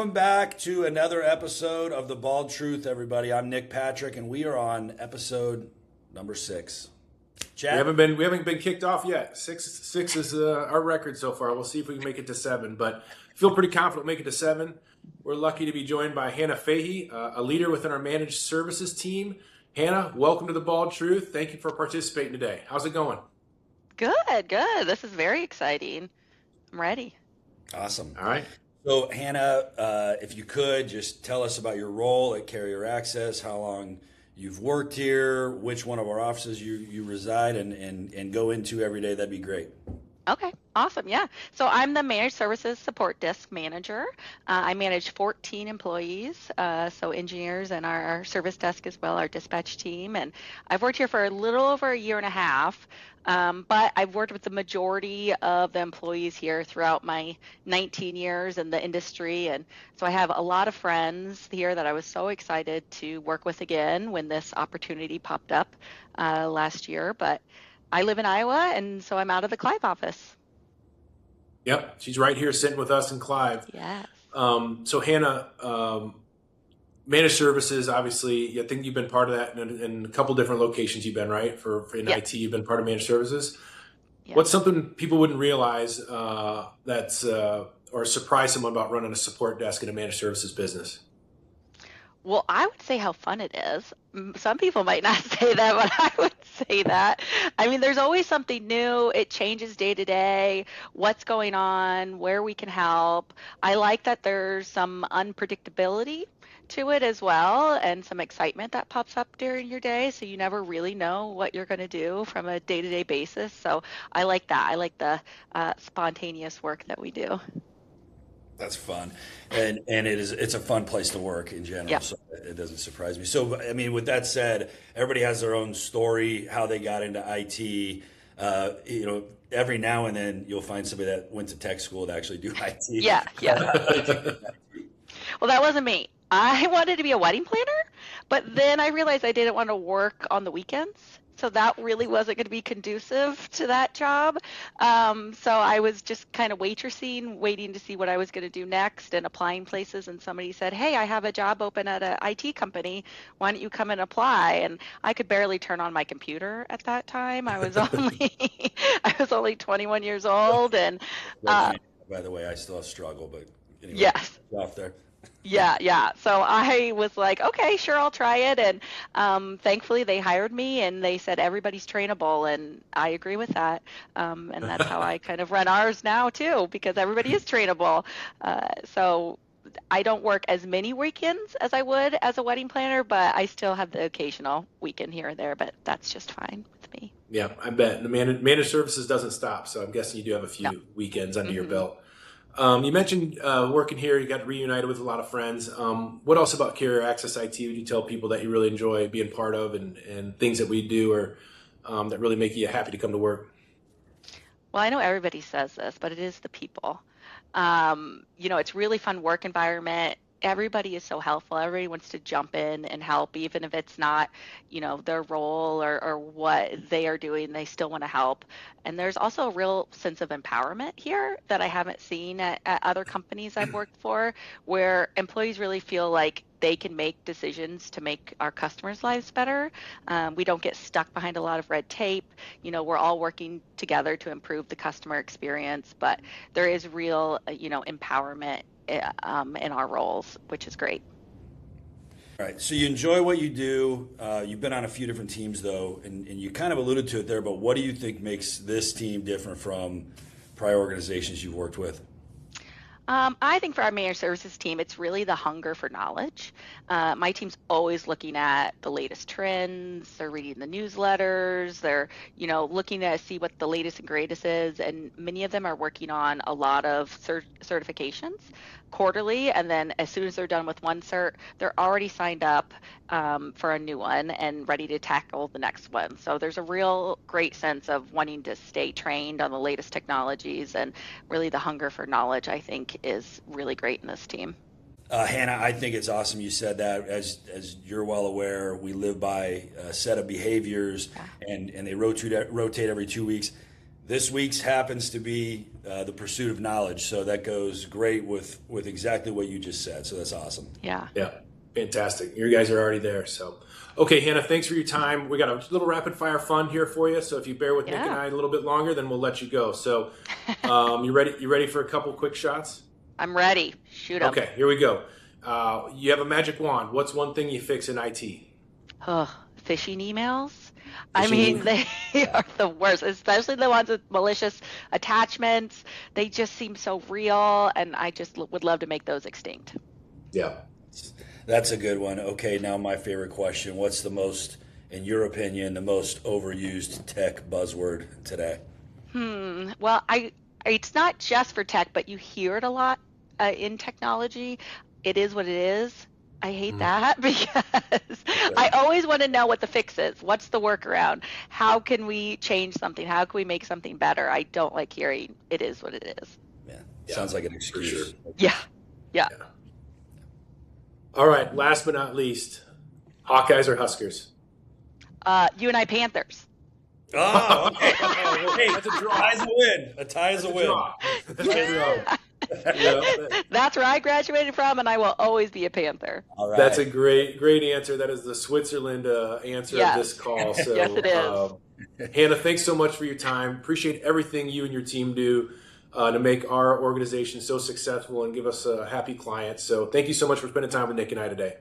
Welcome back to another episode of The Bald Truth, everybody. I'm Nick Patrick, and we are on episode number 6. Chad? We haven't been kicked off yet. Six is our record so far. We'll see if we can make it to 7, but feel pretty confident we'll make it to 7. We're lucky to be joined by Hannah Fahey, a leader within our managed services team. Hannah, welcome to The Bald Truth. Thank you for participating today. How's it going? Good. This is very exciting. I'm ready. Awesome. All right. So, Hannah, if you could, just tell us about your role at Carrier Access, how long you've worked here, which one of our offices you reside, and go into every day. That'd be great. Okay, awesome. Yeah. So I'm the Managed Services Support Desk Manager. I manage 14 employees, so engineers and our service desk as well, our dispatch team. And I've worked here for a little over a year and a half, but I've worked with the majority of the employees here throughout my 19 years in the industry. And so I have a lot of friends here that I was so excited to work with again when this opportunity popped up last year. But I live in Iowa, and so I'm out of the Clive office. Yep, she's right here sitting with us in Clive. Yes. So Hannah, managed services, obviously, I think you've been part of that in a couple different locations you've been, right? In Yeah. IT, you've been part of managed services. Yeah. What's something people wouldn't realize that's or surprise someone about running a support desk in a managed services business? Well, I would say how fun it is. Some people might not say that, but I would say that. I mean, there's always something new. It changes day to day, what's going on, where we can help. I like that there's some unpredictability to it as well, and some excitement that pops up during your day, so you never really know what you're going to do from a day-to-day basis. So I like that. I like the spontaneous work that we do. That's fun, and it's a fun place to work in general. Yeah. So it doesn't surprise me. So I mean, with that said, everybody has their own story, how they got into IT. Every now and then you'll find somebody that went to tech school to actually do IT. Yeah. Well, that wasn't me. I wanted to be a wedding planner, but then I realized I didn't want to work on the weekends. So that really wasn't going to be conducive to that job. So I was just kind of waitressing, waiting to see what I was going to do next and applying places. And somebody said, "Hey, I have a job open at an IT company. Why don't you come and apply?" And I could barely turn on my computer at that time. I was only 21 years old. And By the way, I still struggle, but anyway, yes. off there. Yeah. So I was like, okay, sure, I'll try it. And thankfully they hired me and they said everybody's trainable. And I agree with that. And that's how I kind of run ours now too, because everybody is trainable. So I don't work as many weekends as I would as a wedding planner, but I still have the occasional weekend here or there, but that's just fine with me. Yeah, I bet. The managed services doesn't stop, so I'm guessing you do have a few weekends under your belt. You mentioned working here, you got reunited with a lot of friends. What else about Carrier Access IT would you tell people that you really enjoy being part of and things that we do or that really make you happy to come to work? Well, I know everybody says this, but it is the people. It's really fun work environment. Everybody is so helpful. Everybody wants to jump in and help, even if it's not, their role or what they are doing, they still want to help. And there's also a real sense of empowerment here that I haven't seen at other companies I've worked for, where employees really feel like they can make decisions to make our customers' lives better. We don't get stuck behind a lot of red tape. We're all working together to improve the customer experience, but there is real, empowerment in our roles, which is great. All right, so you enjoy what you do. You've been on a few different teams, though, and you kind of alluded to it there, but what do you think makes this team different from prior organizations you've worked with? I think for our managed services team, it's really the hunger for knowledge. My team's always looking at the latest trends. They're reading the newsletters. They're, looking to see what the latest and greatest is. And many of them are working on a lot of certifications quarterly. And then as soon as they're done with one cert, they're already signed up for a new one and ready to tackle the next one. So there's a real great sense of wanting to stay trained on the latest technologies, and really the hunger for knowledge, I think, is really great in this team. Hannah, I think it's awesome you said that. As you're well aware, we live by a set of behaviors, and they rotate every 2 weeks. This week's happens to be the pursuit of knowledge, so that goes great with exactly what you just said. So that's awesome. Yeah. Yeah, fantastic. You guys are already there. So, okay, Hannah, thanks for your time. We got a little rapid fire fun here for you. So if you bear with Nick and I a little bit longer, then we'll let you go. So, you ready? You ready for a couple quick shots? I'm ready. Shoot 'em. Okay, here we go. You have a magic wand. What's one thing you fix in IT? Phishing emails. I mean, they are the worst, especially the ones with malicious attachments. They just seem so real, and I just would love to make those extinct. Yeah. That's a good one. Okay, now my favorite question. What's the most, in your opinion, the most overused tech buzzword today? Well, it's not just for tech, but you hear it a lot in technology. It is what it is. I hate that because I always want to know what the fix is. What's the workaround? How can we change something? How can we make something better? I don't like hearing it is what it is. Yeah, sounds like an excuse. Sure. Yeah. All right, last but not least, Hawkeyes or Huskers? You and I Panthers. Oh, okay. Hey, that's a draw. A tie is a win. A tie is a win. That's where I graduated from, and I will always be a Panther. All right. That's a great answer. That is the Switzerland answer of this call. So, yes, it is. Hannah, thanks so much for your time. Appreciate everything you and your team do to make our organization so successful and give us happy clients. So thank you so much for spending time with Nick and I today.